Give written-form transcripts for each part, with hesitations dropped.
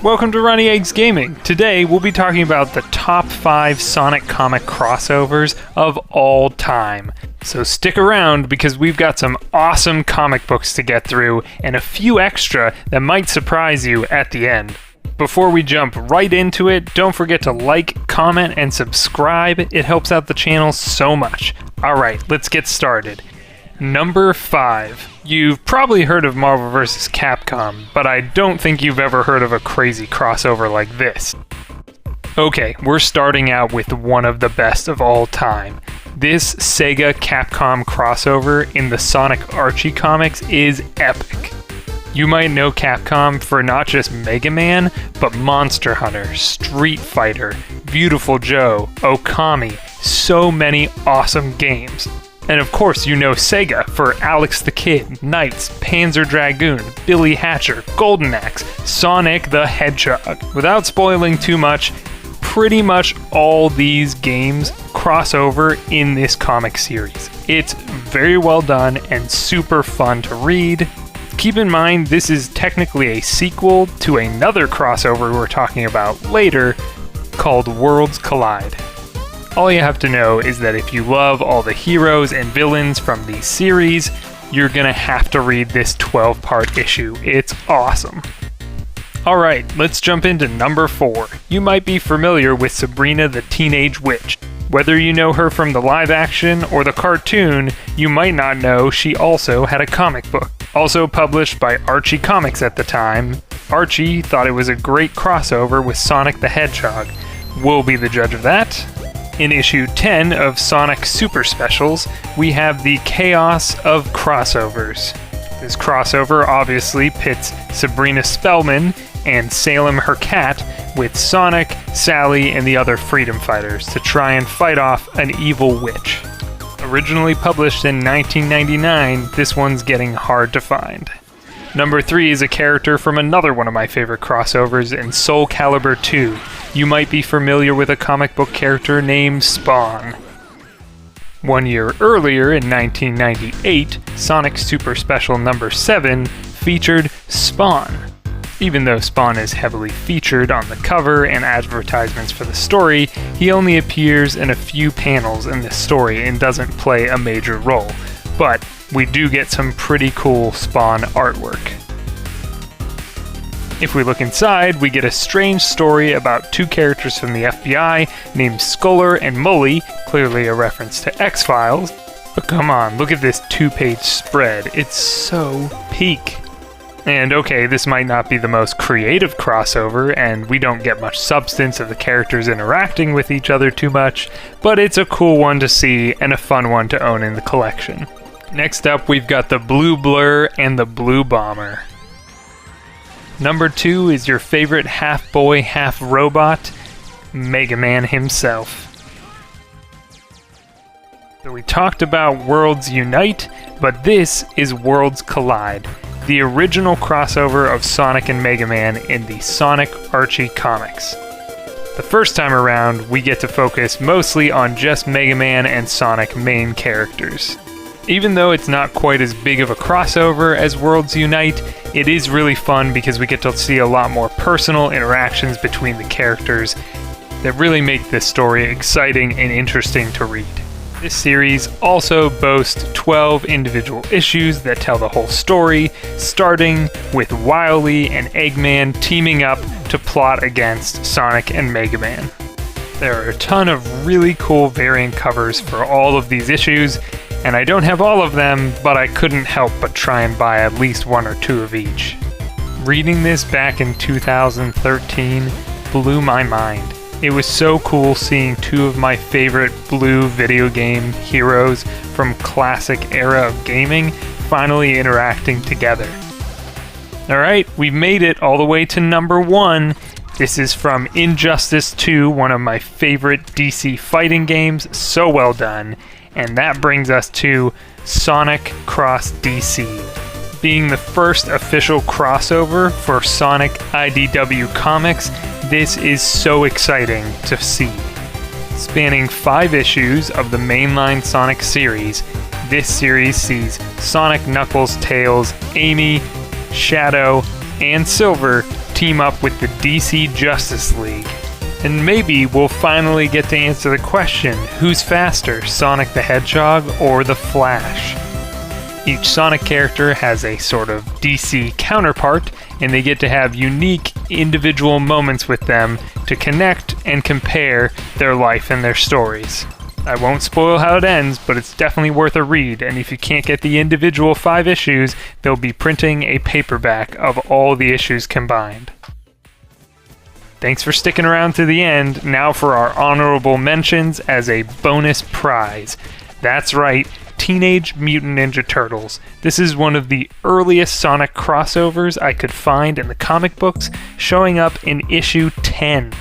Welcome to Runny Eggs Gaming. Today we'll be talking about the top 5 Sonic comic crossovers of all time. So stick around because we've got some awesome comic books to get through and a few extra that might surprise you at the end. Before we jump right into it, don't forget to like, comment, and subscribe. It helps out the channel so much. Alright, let's get started. Number 5. You've probably heard of Marvel vs. Capcom, but I don't think you've ever heard of a crazy crossover like this. Okay, we're starting out with one of the best of all time. This SEGA Capcom crossover in the Sonic Archie comics is epic. You might know Capcom for not just Mega Man, but Monster Hunter, Street Fighter, Beautiful Joe, Okami, so many awesome games. And of course you know Sega for Alex the Kid, Knights, Panzer Dragoon, Billy Hatcher, Golden Axe, Sonic the Hedgehog. Without spoiling too much, pretty much all these games cross over in this comic series. It's very well done and super fun to read. Keep in mind this is technically a sequel to another crossover we're talking about later called Worlds Collide. All you have to know is that if you love all the heroes and villains from these series, you're gonna have to read this 12-part issue. It's awesome. Alright, let's jump into number 4. You might be familiar with Sabrina the Teenage Witch. Whether you know her from the live action or the cartoon, you might not know she also had a comic book. Also published by Archie Comics at the time, Archie thought it was a great crossover with Sonic the Hedgehog. We'll be the judge of that. In issue 10 of Sonic Super Specials, we have the Chaos of Crossovers. This crossover obviously pits Sabrina Spellman and Salem her cat with Sonic, Sally, and the other freedom fighters to try and fight off an evil witch. Originally published in 1999, this one's getting hard to find. Number 3 is a character from another one of my favorite crossovers in Soul Calibur 2. You might be familiar with a comic book character named Spawn. 1 year earlier, in 1998, Sonic Super Special number 7 featured Spawn. Even though Spawn is heavily featured on the cover and advertisements for the story, he only appears in a few panels in the story and doesn't play a major role. But we do get some pretty cool Spawn artwork. If we look inside, we get a strange story about two characters from the FBI named Sculler and Mully, clearly a reference to X-Files. But come on, look at this 2-page spread. It's so peak. And okay, this might not be the most creative crossover, and we don't get much substance of the characters interacting with each other too much, but it's a cool one to see and a fun one to own in the collection. Next up, we've got the Blue Blur and the Blue Bomber. Number 2 is your favorite half-boy, half-robot, Mega Man himself. So we talked about Worlds Unite, but this is Worlds Collide, the original crossover of Sonic and Mega Man in the Sonic Archie comics. The first time around, we get to focus mostly on just Mega Man and Sonic main characters. Even though it's not quite as big of a crossover as Worlds Unite, it is really fun because we get to see a lot more personal interactions between the characters that really make this story exciting and interesting to read. This series also boasts 12 individual issues that tell the whole story, starting with Wily and Eggman teaming up to plot against Sonic and Mega Man. There are a ton of really cool variant covers for all of these issues, and I don't have all of them, but I couldn't help but try and buy at least 1 or 2 of each. Reading this back in 2013 blew my mind. It was so cool seeing 2 of my favorite blue video game heroes from classic era of gaming finally interacting together. Alright, we've made it all the way to number 1. This is from Injustice 2, one of my favorite DC fighting games, so well done. And that brings us to Sonic Cross DC. Being the first official crossover for Sonic IDW comics, this is so exciting to see. Spanning 5 issues of the mainline Sonic series, this series sees Sonic, Knuckles, Tails, Amy, Shadow, and Silver team up with the DC Justice League. And maybe we'll finally get to answer the question, who's faster, Sonic the Hedgehog or the Flash? Each Sonic character has a sort of DC counterpart, and they get to have unique individual moments with them to connect and compare their life and their stories. I won't spoil how it ends, but it's definitely worth a read, and if you can't get the individual 5 issues, they'll be printing a paperback of all the issues combined. Thanks for sticking around to the end. Now for our honorable mentions as a bonus prize. That's right, Teenage Mutant Ninja Turtles. This is one of the earliest Sonic crossovers I could find in the comic books, showing up in issue 10.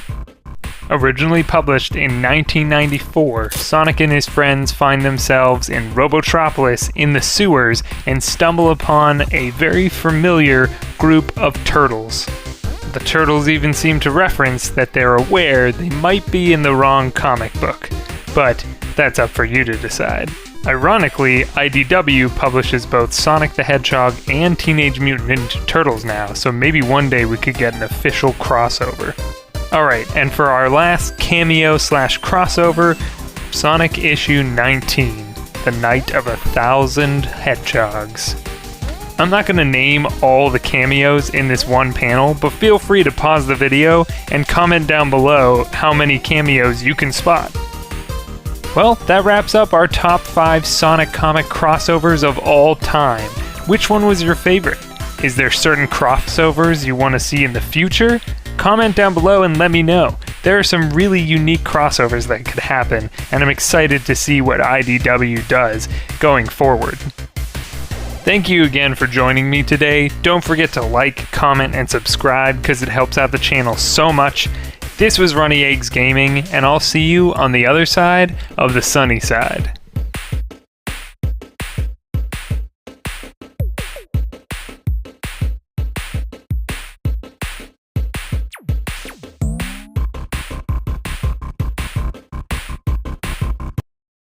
Originally published in 1994, Sonic and his friends find themselves in Robotropolis in the sewers and stumble upon a very familiar group of turtles. The turtles even seem to reference that they're aware they might be in the wrong comic book, but that's up for you to decide. Ironically, IDW publishes both Sonic the Hedgehog and Teenage Mutant Ninja Turtles now, so maybe one day we could get an official crossover. Alright, and for our last cameo/crossover, Sonic issue 19, The Night of 1,000 Hedgehogs. I'm not going to name all the cameos in this one panel, but feel free to pause the video and comment down below how many cameos you can spot. Well, that wraps up our top 5 Sonic comic crossovers of all time. Which one was your favorite? Is there certain crossovers you want to see in the future? Comment down below and let me know. There are some really unique crossovers that could happen, and I'm excited to see what IDW does going forward. Thank you again for joining me today. Don't forget to like, comment, and subscribe because it helps out the channel so much. This was Runny Eggs Gaming, and I'll see you on the other side of the sunny side.